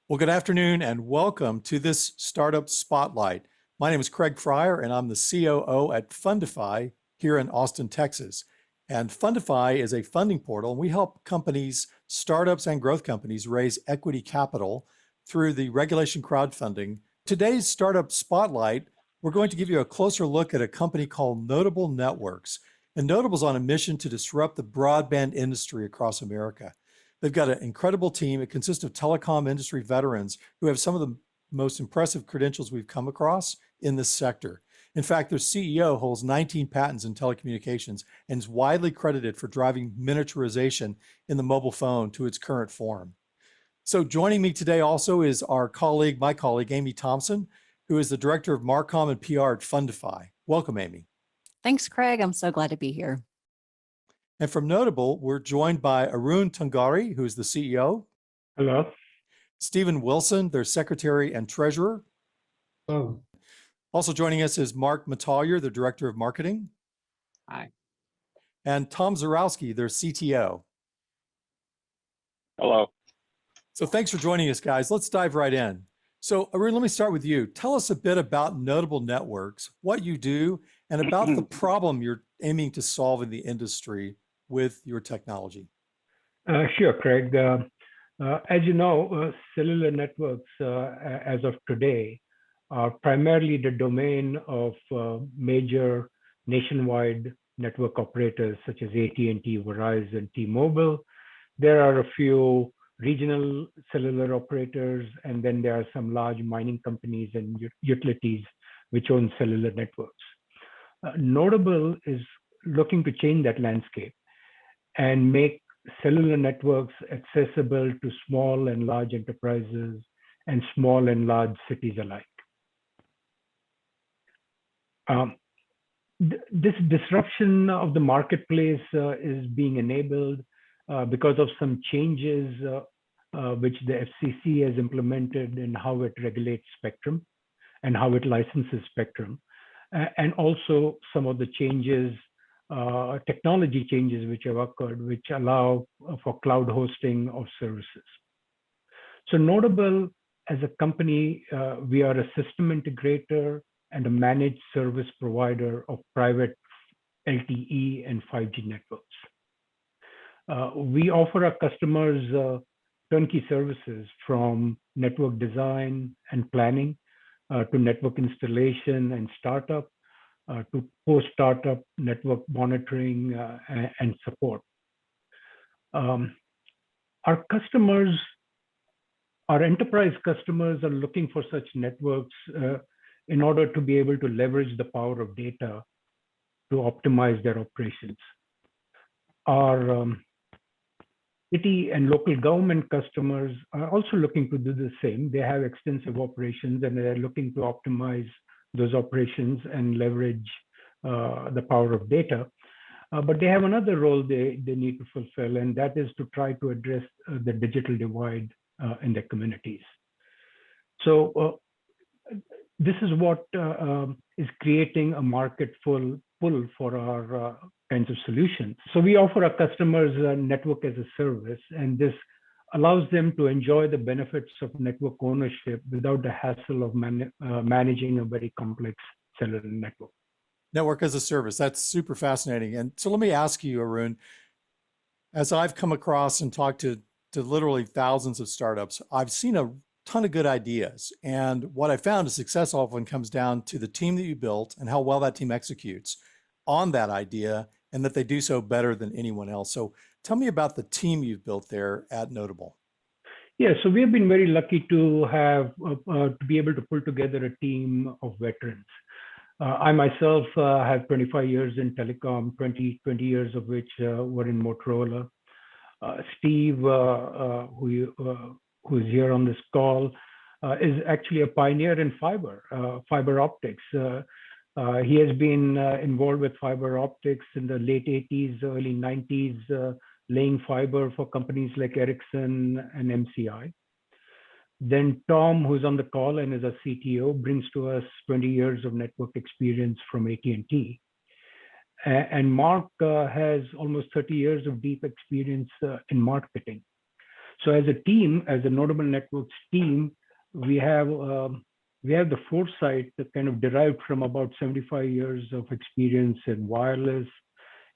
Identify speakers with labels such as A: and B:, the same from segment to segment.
A: Well, good afternoon and welcome to this Startup Spotlight. My name is Craig Fryer and I'm the COO at Fundify here in Austin, Texas. And Fundify is a funding portal and we help companies, startups and growth companies raise equity capital through the regulation crowdfunding. Today's Startup Spotlight, we're going to give you a closer look at a company called NODABL Networks. And NODABL's on a mission to disrupt the broadband industry across America. They've got an incredible team. It consists of telecom industry veterans who have some of the most impressive credentials we've come across in this sector. In fact, their CEO holds 19 patents in telecommunications and is widely credited for driving miniaturization in the mobile phone to its current form. So joining me today also is my colleague, Amy Thompson, who is the Director of Marcom and PR at Fundify. Welcome, Amy.
B: Thanks, Craig. I'm so glad to be here.
A: And from NODABL, we're joined by Arun Tungari, who is the CEO.
C: Hello.
A: Stephen Wilson, their Secretary and Treasurer.
C: Oh.
A: Also joining us is Mark Metallier, the Director of Marketing.
D: Hi.
A: And Tom Zarowski, their CTO.
D: Hello.
A: So thanks for joining us, guys. Let's dive right in. So Arun, let me start with you. Tell us a bit about NODABL Networks, what you do, and about the problem you're aiming to solve in the industry with your technology.
C: Sure, Craig. As you know, cellular networks as of today are primarily the domain of major nationwide network operators such as AT&T, Verizon, T-Mobile. There are a few regional cellular operators, and then there are some large mining companies and utilities which own cellular networks. NODABL is looking to change that landscape and make cellular networks accessible to small and large enterprises and small and large cities alike. This disruption of the marketplace is being enabled because of some changes which the FCC has implemented in how it regulates spectrum and how it licenses spectrum, and also some of the changes, technology changes which have occurred, which allow for cloud hosting of services. So NODABL, as a company, we are a system integrator and a managed service provider of private LTE and 5G networks. We offer our customers turnkey services from network design and planning to network installation and startup, to post-startup network monitoring and support. Our customers, our enterprise customers are looking for such networks in order to be able to leverage the power of data to optimize their operations. Our city and local government customers are also looking to do the same. They have extensive operations and they're looking to optimize those operations and leverage the power of data. But they have another role they need to fulfill, and that is to try to address the digital divide in their communities. So this is what is creating a market pull for our kinds of solutions. So we offer our customers a network as a service, and this allows them to enjoy the benefits of network ownership without the hassle of managing a very complex cellular network.
A: Network as a service, that's super fascinating. And so let me ask you, Arun, as I've come across and talked to literally thousands of startups, I've seen a ton of good ideas. And what I found is success often comes down to the team that you built and how well that team executes on that idea, and that they do so better than anyone else. So tell me about the team you've built there at NODABL.
C: Yeah, so we have been very lucky to have to be able to pull together a team of veterans. I myself have 25 years in telecom, 20 years of which were in Motorola. Steve, who is here on this call, is actually a pioneer in fiber optics. He has been involved with fiber optics in the late 80s, early 90s, laying fiber for companies like Ericsson and MCI. Then Tom, who's on the call and is a CTO, brings to us 20 years of network experience from AT&T. And Mark has almost 30 years of deep experience in marketing. So as a team, as a Notable Networks team, we have the foresight that kind of derived from about 75 years of experience in wireless,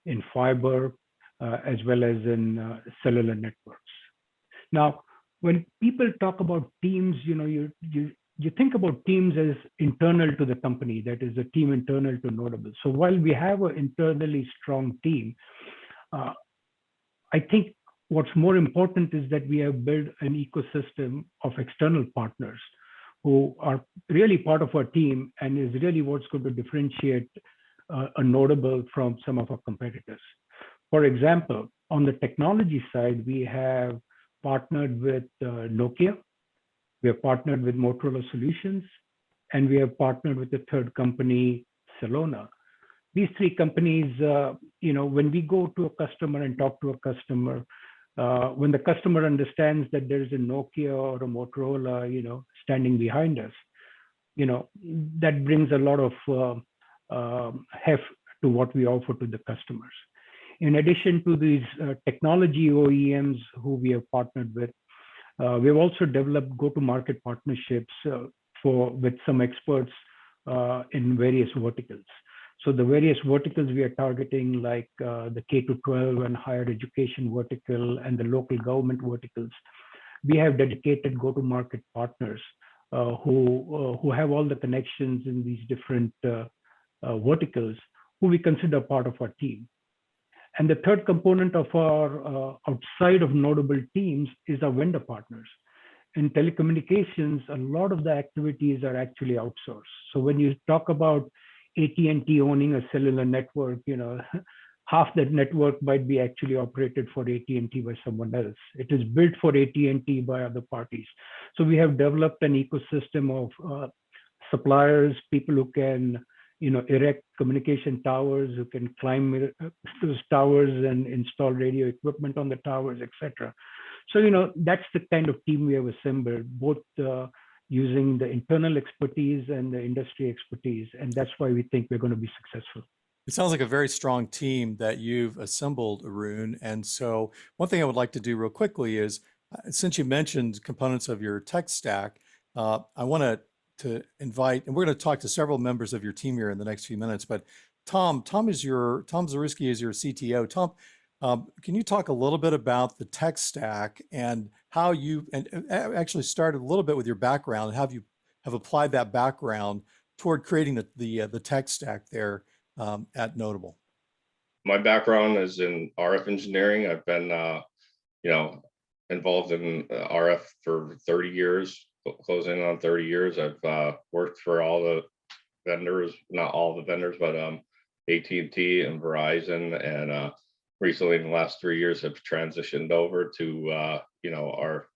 C: in fiber, as well as in cellular networks. Now, when people talk about teams, you think about teams as internal to the company, that is a team internal to Notable. So while we have an internally strong team, I think what's more important is that we have built an ecosystem of external partners who are really part of our team and is really what's going to differentiate a Notable from some of our competitors. For example, on the technology side, we have partnered with Nokia, we have partnered with Motorola Solutions, and we have partnered with the third company, Celona. These three companies, when we go to a customer and talk to a customer, when the customer understands that there is a Nokia or a Motorola, standing behind us, that brings a lot of heft to what we offer to the customers. In addition to these technology OEMs who we have partnered with, we've also developed go-to-market partnerships with some experts in various verticals. So the various verticals we are targeting, like the K-12 and higher education vertical and the local government verticals, we have dedicated go-to-market partners who have all the connections in these different verticals, who we consider part of our team. And the third component of our outside of Notable teams is our vendor partners. In telecommunications, a lot of the activities are actually outsourced. So when you talk about AT&T owning a cellular network, half that network might be actually operated for AT&T by someone else. It is built for AT&T by other parties. So we have developed an ecosystem of suppliers, people who can erect communication towers, who can climb those towers and install radio equipment on the towers, etc. So, that's the kind of team we have assembled, both using the internal expertise and the industry expertise. And that's why we think we're going to be successful.
A: It sounds like a very strong team that you've assembled, Arun. And so one thing I would like to do real quickly is, since you mentioned components of your tech stack, I want to invite, and we're going to talk to several members of your team here in the next few minutes, but Tom Zaruski is your CTO. Tom, can you talk a little bit about the tech stack and how you, and actually started a little bit with your background, and how you have applied that background toward creating the tech stack there at Notable?
D: My background is in RF engineering. I've been, involved in RF for 30 years, closing on 30 years. I've worked for all the vendors, not all the vendors, but AT&T and Verizon, and recently in the last 3 years have transitioned over to our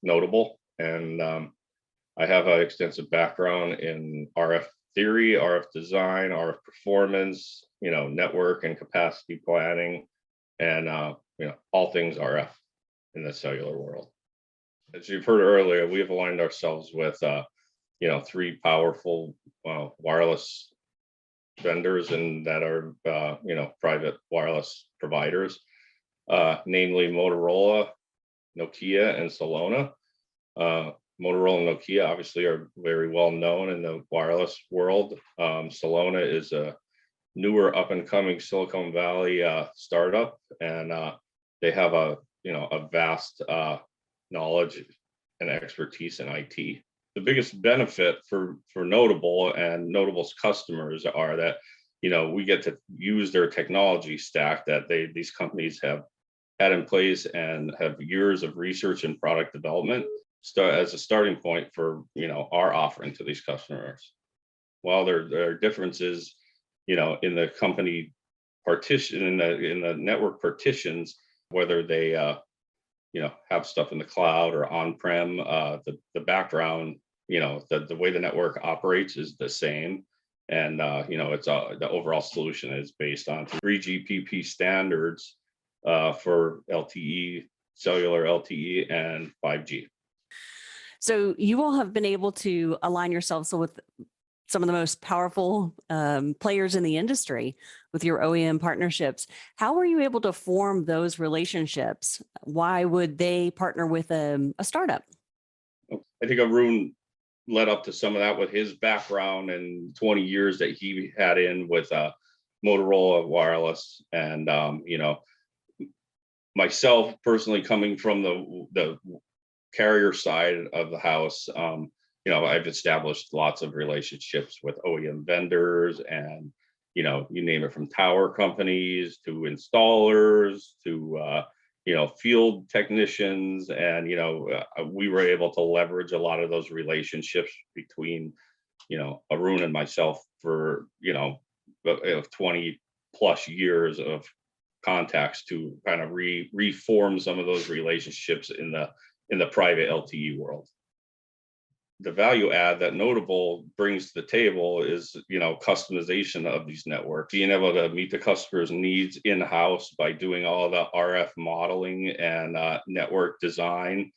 D: Notable. And I have an extensive background in RF theory, RF design, RF performance, network and capacity planning, and all things RF in the cellular world. As you've heard earlier, we have aligned ourselves with 3 powerful wireless vendors, and that are private wireless providers, namely Motorola, Nokia, and Celona. Motorola and Nokia obviously are very well known in the wireless world. Celona is a newer up and coming Silicon Valley startup, and they have a vast knowledge and expertise in IT. The biggest benefit for Notable and Notable's customers are that we get to use their technology stack that these companies have had in place and have years of research and product development as a starting point for our offering to these customers. While there are differences in the company partition, in the network partitions, whether they have stuff in the cloud or on-prem, the background, the way the network operates is the same. And it's the overall solution is based on 3GPP standards for LTE, cellular LTE, and 5G.
B: So you all have been able to align yourselves with some of the most powerful players in the industry with your OEM partnerships. How were you able to form those relationships? Why would they partner with a startup?
D: I think Arun led up to some of that with his background and 20 years that he had in with Motorola Wireless, and myself personally coming from the carrier side of the house. I've established lots of relationships with OEM vendors, and you name it, from tower companies to installers to field technicians, and we were able to leverage a lot of those relationships between Arun and myself for 20 plus years of contacts to kind of reform some of those relationships in the private LTE world. The value add that NODABL brings to the table is, customization of these networks, being able to meet the customer's needs in-house by doing all the RF modeling and network design,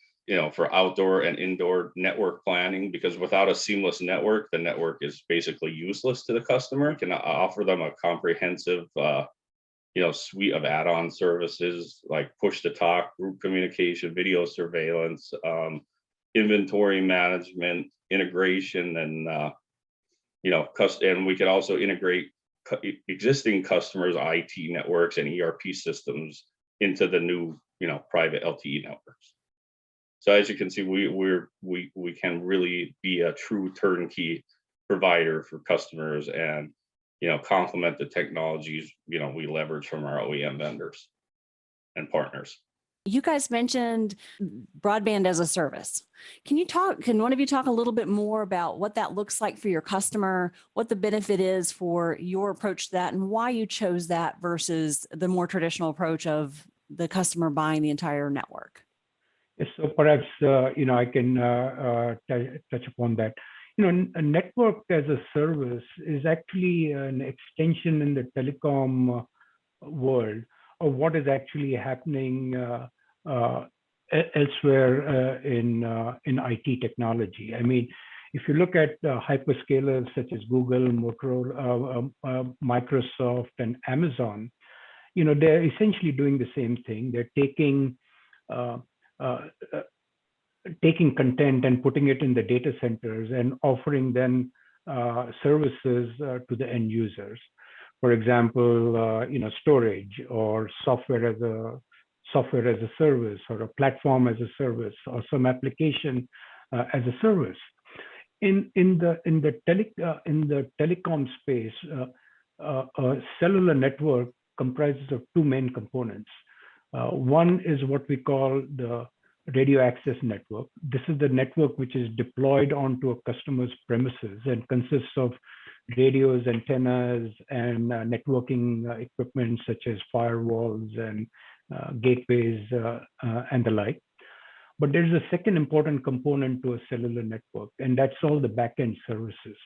D: for outdoor and indoor network planning, because without a seamless network, the network is basically useless to the customer. Can offer them a comprehensive suite of add-on services like push-to-talk, group communication, video surveillance, inventory management, integration, and and we could also integrate existing customers' IT networks and ERP systems into the new private LTE networks. So as you can see, we can really be a true turnkey provider for customers, and complement the technologies we leverage from our OEM vendors and partners.
B: You guys mentioned broadband as a service. Can one of you talk a little bit more about what that looks like for your customer, what the benefit is for your approach to that, and why you chose that versus the more traditional approach of the customer buying the entire network?
C: Yes, so perhaps I can touch upon that. A network as a service is actually an extension in the telecom world of what is actually happening elsewhere in IT technology. I mean, if you look at hyperscalers such as Google, Motorola, Microsoft, and Amazon, they're essentially doing the same thing. They're taking content and putting it in the data centers and offering them services to the end users. For example, storage or software as a service, or a platform as a service, or some application as a service. In the telecom space, a cellular network comprises of two main components. One is what we call the radio access network. This is the network which is deployed onto a customer's premises and consists of radios, antennas, and networking equipment such as firewalls and gateways and the like. But there's a second important component to a cellular network, and that's all the backend services.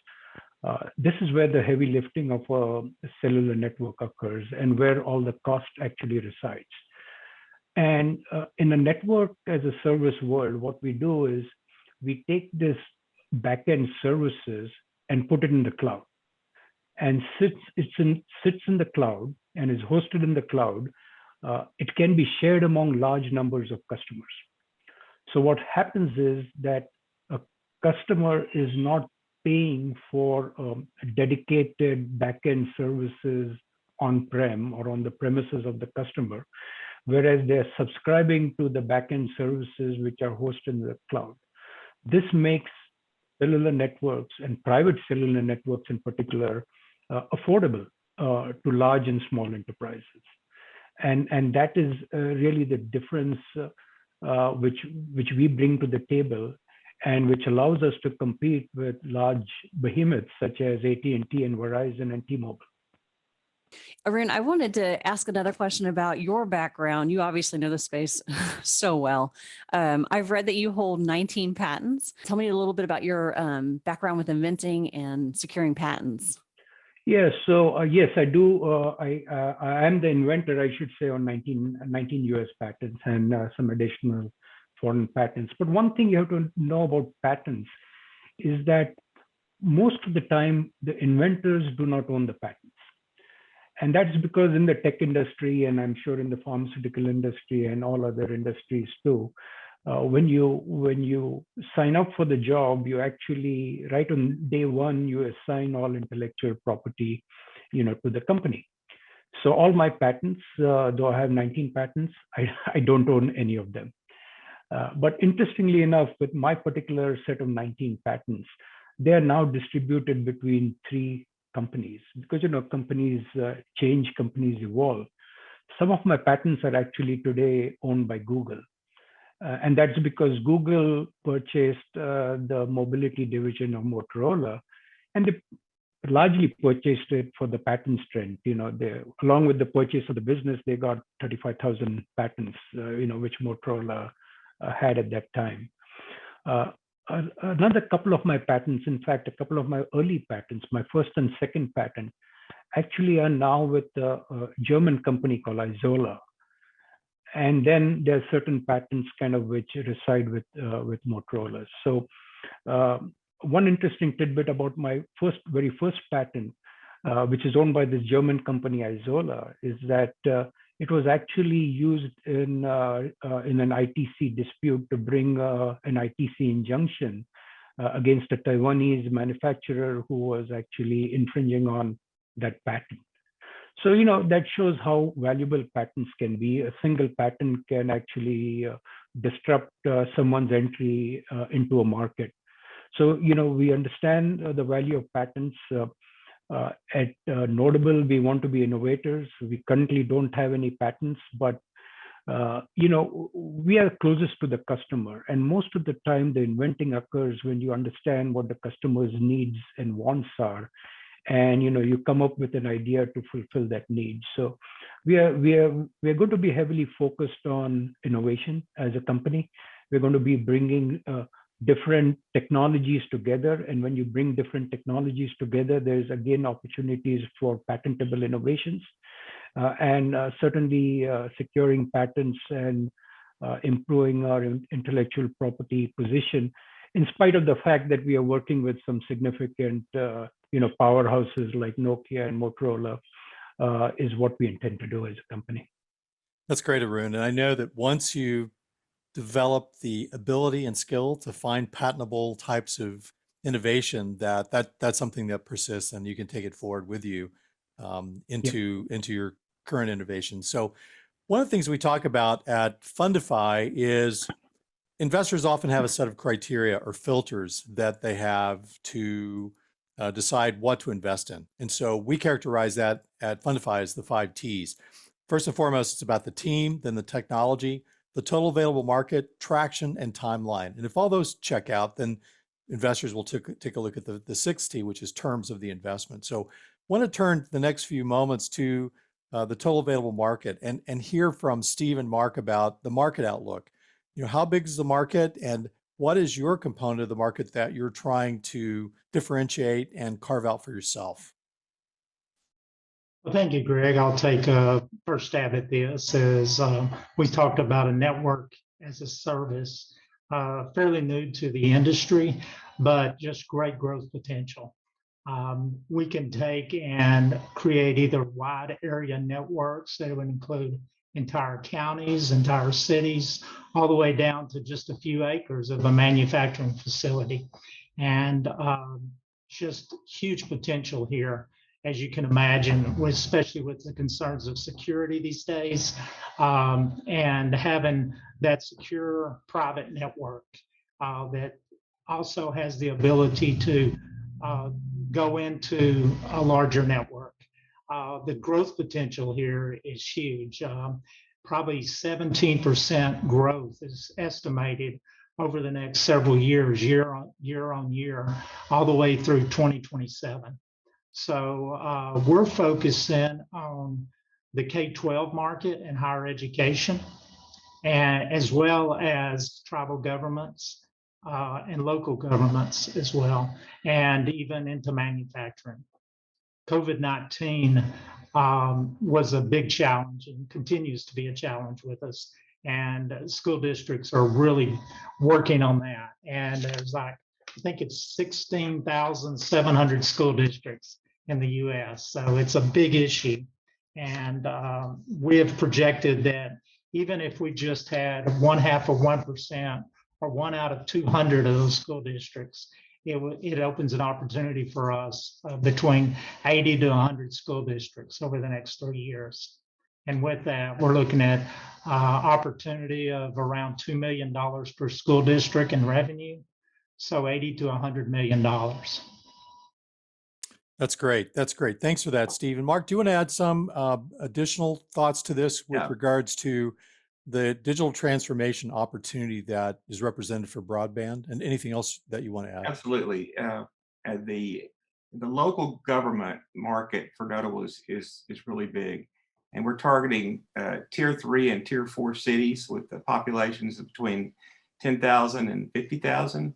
C: This is where the heavy lifting of a cellular network occurs and where all the cost actually resides. And in a network as a service world, what we do is we take this backend services and put it in the cloud, and sits in the cloud and is hosted in the cloud. It can be shared among large numbers of customers. So what happens is that a customer is not paying for dedicated backend services on-prem or on the premises of the customer, whereas they're subscribing to the backend services which are hosted in the cloud. This makes cellular networks, and private cellular networks in particular, affordable to large and small enterprises. And that is really the difference which we bring to the table, and which allows us to compete with large behemoths such as AT&T and Verizon and T-Mobile.
B: Arun, I wanted to ask another question about your background. You obviously know the space so well. I've read that you hold 19 patents. Tell me a little bit about your background with inventing and securing patents.
C: Yes, so yes, I do. I am the inventor, I should say, on 19 US patents and some additional foreign patents. But one thing you have to know about patents is that most of the time, the inventors do not own the patents. And that's because in the tech industry, and I'm sure in the pharmaceutical industry and all other industries too, when you sign up for the job, you actually, right on day one, you assign all intellectual property, to the company. So all my patents, though I have 19 patents, I don't own any of them. But interestingly enough, with my particular set of 19 patents, they are now distributed between 3 companies because, companies change, companies evolve. Some of my patents are actually today owned by Google. And that's because Google purchased the mobility division of Motorola, and they largely purchased it for the patent strength. Along with the purchase of the business, they got 35,000 patents, which Motorola had at that time. Another couple of my patents, in fact, a couple of my early patents, my first and second patent, actually are now with a German company called Isola. And then there are certain patents kind of which reside with Motorola. So one interesting tidbit about my very first patent, which is owned by this German company Isola, is that it was actually used in an ITC dispute to bring an ITC injunction against a Taiwanese manufacturer who was actually infringing on that patent. So, that shows how valuable patents can be. A single patent can actually disrupt someone's entry into a market. So, we understand the value of patents. At NODABL, we want to be innovators. We currently don't have any patents, but we are closest to the customer. And most of the time, the inventing occurs when you understand what the customer's needs and wants are. And you come up with an idea to fulfill that need. So we are going to be heavily focused on innovation as a company. We're going to be bringing different technologies together, and when you bring different technologies together, there's again opportunities for patentable innovations, and certainly securing patents and improving our intellectual property position, in spite of the fact that we are working with some significant powerhouses like Nokia and Motorola, is what we intend to do as a company.
A: That's great, Arun. And I know that once you develop the ability and skill to find patentable types of innovation, that's something that persists, and you can take it forward with you into your current innovation. So one of the things we talk about at Fundify is investors often have a set of criteria or filters that they have to decide what to invest in. And so we characterize that at Fundify as the 5 T's. First and foremost, it's about the team, then the technology, the total available market, traction, and timeline. And if all those check out, then investors will take a look at the 6th T, which is terms of the investment. So I want to turn the next few moments to the total available market and hear from Steve and Mark about the market outlook. How big is the market, and what is your component of the market that you're trying to differentiate and carve out for yourself?
E: Well, thank you, Greg. I'll take a first stab at this. As we talked about a network as a service, fairly new to the industry, but just great growth potential. We can take and create either wide area networks that would include entire counties, entire cities, all the way down to just a few acres of a manufacturing facility. And just huge potential here, as you can imagine, especially with the concerns of security these days, and having that secure private network that also has the ability to go into a larger network. The growth potential here is huge. Probably 17% growth is estimated over the next several years, year on year, all the way through 2027. So we're focusing on the K-12 market and higher education, and as well as tribal governments and local governments as well, and even into manufacturing. COVID-19 was a big challenge and continues to be a challenge with us. And school districts are really working on that. And there's like I think it's 16,700 school districts in the US. So it's a big issue. And we have projected that even if we just had 0.5% or 1 out of 200 of those school districts, it opens an opportunity for us between 80 to 100 school districts over the next 3 years. And with that, we're looking at opportunity of around $2 million per school district in revenue. So 80 to $100 million.
A: That's great. That's great. Thanks for that, Steve. And Mark, do you want to add some additional thoughts to this with regards to the digital transformation opportunity that is represented for broadband, and anything else that you want to add?
F: Absolutely. The local government market for Notable is really big. And we're targeting tier 3 and tier 4 cities with the populations of between 10,000 and 50,000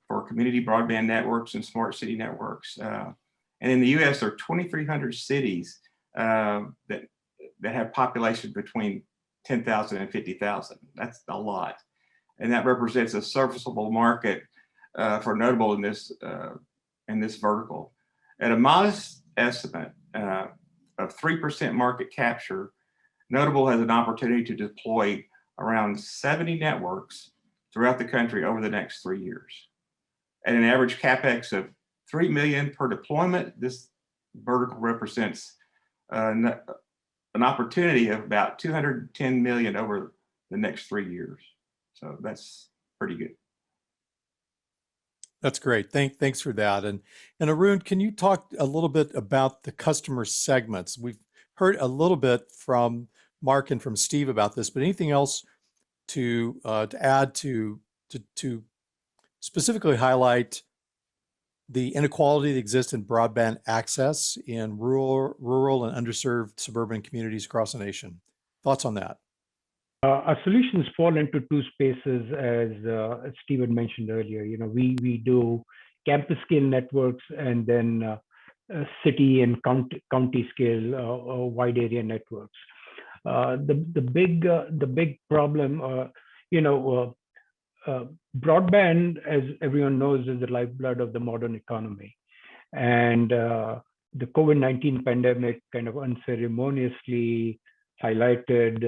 F: for community broadband networks and smart city networks. And in the US, there are 2,300 cities that have population between 10,000 and 50,000. That's a lot. And that represents a serviceable market for Notable in this vertical. At a modest estimate of 3% market capture, Notable has an opportunity to deploy around 70 networks throughout the country over the next 3 years. At an average CapEx of $3 million per deployment, this vertical represents an opportunity of about $210 million over the next 3 years. So that's pretty good.
A: That's great. Thanks for that. And Arun, can you talk a little bit about the customer segments? We've heard a little bit from Mark and from Steve about this, but anything else to add to specifically highlight the inequality that exists in broadband access in rural and underserved suburban communities across the nation? Thoughts on that?
C: Our solutions fall into two spaces, as Steve had mentioned earlier. You know, we do campus scale networks and then city and county scale wide area networks. The big problem, broadband, as everyone knows, is the lifeblood of the modern economy, and the COVID-19 pandemic kind of unceremoniously highlighted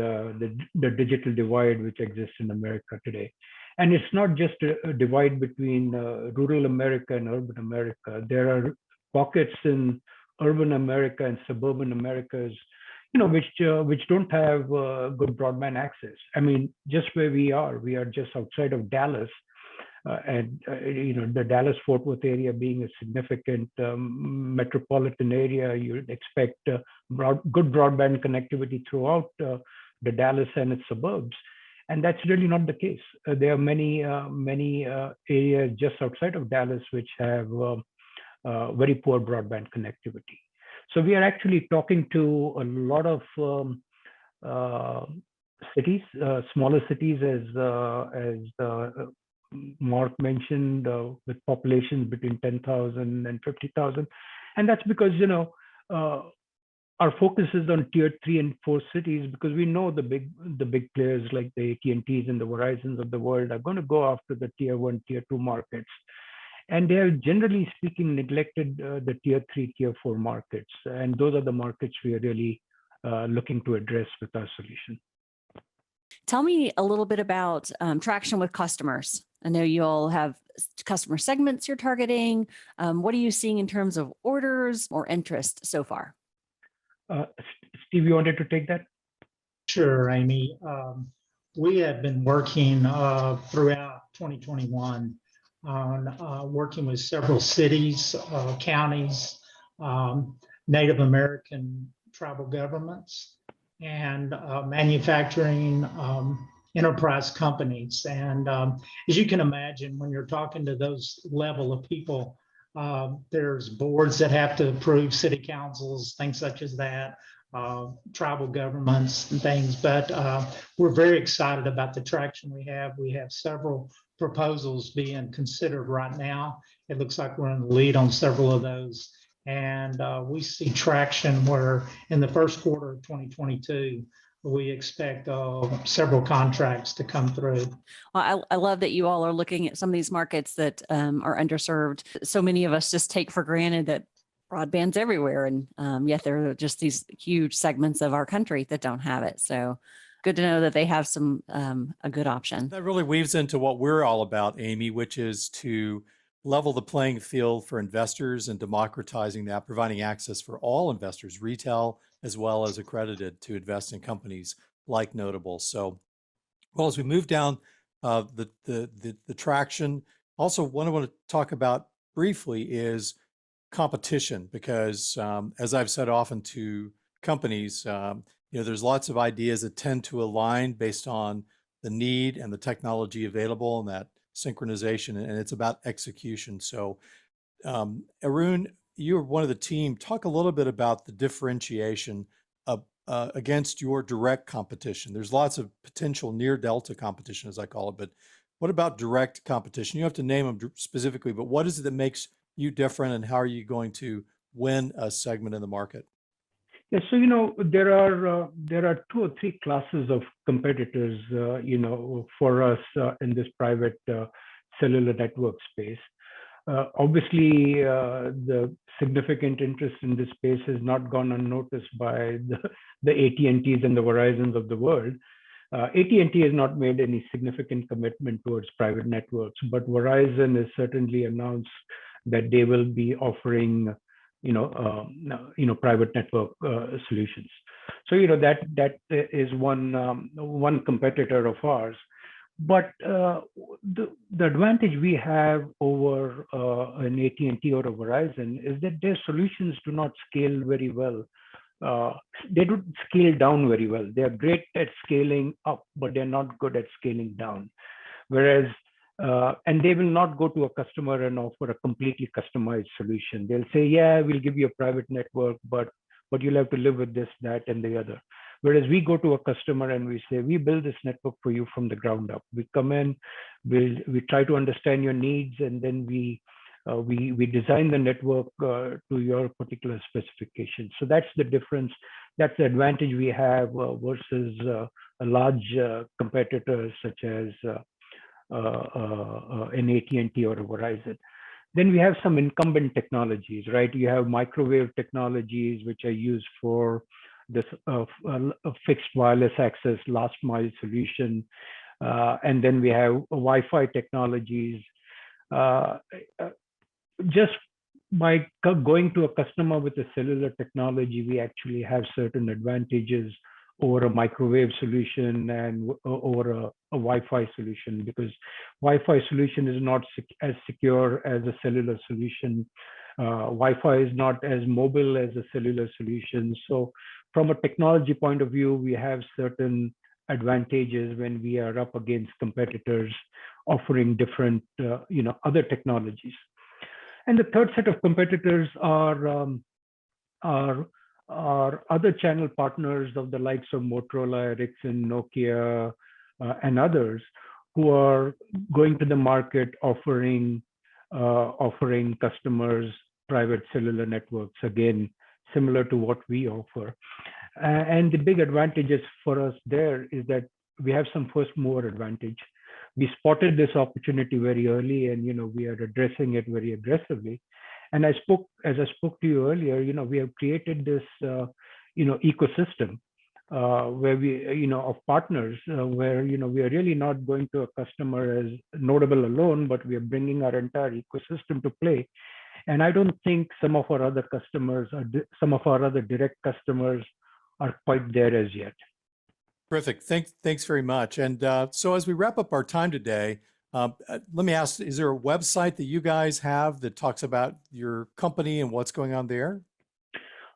C: the digital divide which exists in America today. And it's not just a divide between rural America and urban America. There are pockets in urban America and suburban Americas, which don't have good broadband access. I mean, just where we are just outside of Dallas, and the Dallas-Fort Worth area being a significant metropolitan area, you'd expect good broadband connectivity throughout the Dallas and its suburbs, and that's really not the case. There are many areas just outside of Dallas which have very poor broadband connectivity. So we are actually talking to a lot of cities, smaller cities, as Mark mentioned, with populations between 10,000 and 50,000. And that's because, our focus is on tier 3 and 4 cities, because we know the big players like the AT&Ts and the Verizons of the world are going to go after the tier 1, tier 2 markets. And they have, generally speaking, neglected the tier 3, tier 4 markets. And those are the markets we are really looking to address with our solution.
B: Tell me a little bit about traction with customers. I know you all have customer segments you're targeting. What are you seeing in terms of orders or interest so far?
C: Steve, you wanted to take that?
E: Sure, Amy. We have been working throughout 2021 on working with several cities, counties, Native American tribal governments, and manufacturing enterprise companies. And as you can imagine, when you're talking to those level of people, there's boards that have to approve, city councils, things such as that, tribal governments and things. But we're very excited about the traction we have. We have several proposals being considered right now. It looks like we're in the lead on several of those. And we see traction where in the first quarter of 2022, we expect several contracts to come through.
B: Well, I love that you all are looking at some of these markets that are underserved. So many of us just take for granted that broadband's everywhere, and yet there are just these huge segments of our country that don't have it. So good to know that they have some a good option.
A: That really weaves into what we're all about, Amy, which is to level the playing field for investors and democratizing that, providing access for all investors, retail as well as accredited, to invest in companies like Notable. So, well, as we move down the traction, also what I want to talk about briefly is competition, because as I've said often to companies, there's lots of ideas that tend to align based on the need and the technology available and that synchronization, and it's about execution. So Arun, you're one of the team. Talk a little bit about the differentiation of, against your direct competition. There's lots of potential near delta competition, as I call it, but what about direct competition? You have to name them specifically, but what is it that makes you different, and how are you going to win a segment in the market?
C: Yeah, so there are two or three classes of competitors, for us in this private cellular network space. Obviously, the significant interest in this space has not gone unnoticed by the AT&Ts and the Verizons of the world. AT&T has not made any significant commitment towards private networks, but Verizon has certainly announced that they will be offering private network solutions. So that is one competitor of ours. But the advantage we have over an AT&T or a Verizon is that their solutions do not scale very well. They don't scale down very well. They are great at scaling up, but they're not good at scaling down. Whereas and they will not go to a customer and offer a completely customized solution. They'll say, yeah, we'll give you a private network, but you'll have to live with this, that, and the other. Whereas we go to a customer and we say, we build this network for you from the ground up. We come in, we try to understand your needs, and then we design the network to your particular specifications. So that's the difference. That's the advantage we have versus a large competitor such as an AT&T or a Verizon. Then we have some incumbent technologies, right? You have microwave technologies, which are used for this fixed wireless access last mile solution. And then we have Wi-Fi technologies. Just by going to a customer with a cellular technology, we actually have certain advantages over a microwave solution and over a Wi-Fi solution, because Wi-Fi solution is not as secure as a cellular solution. Wi-Fi is not as mobile as a cellular solution. So from a technology point of view, we have certain advantages when we are up against competitors offering different, other technologies. And the third set of competitors are other channel partners of the likes of Motorola, Ericsson, Nokia, and others, who are going to the market offering customers private cellular networks, again, similar to what we offer. And the big advantages for us there is that we have some first mover advantage. We spotted this opportunity very early, and we are addressing it very aggressively. And as I spoke to you earlier, we have created this ecosystem where we of partners where we are really not going to a customer as Notable alone, but we are bringing our entire ecosystem to play. And I don't think some of our other customers or some of our other direct customers are quite there as yet.
A: Terrific. Thanks very much. And so as we wrap up our time today, let me ask, is there a website that you guys have that talks about your company and what's going on there?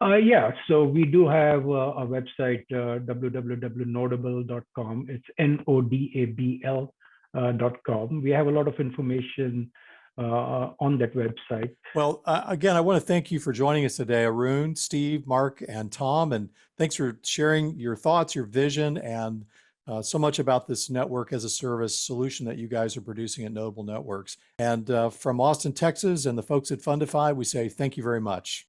C: Yeah, so we do have a website, www.nodabl.com. It's NODABL.com. We have a lot of information on that website.
A: Well, again, I want to thank you for joining us today, Arun, Steve, Mark, and Tom, and thanks for sharing your thoughts, your vision, and so much about this network as a service solution that you guys are producing at NODABL Networks. And from Austin, Texas, and the folks at Fundify, we say thank you very much.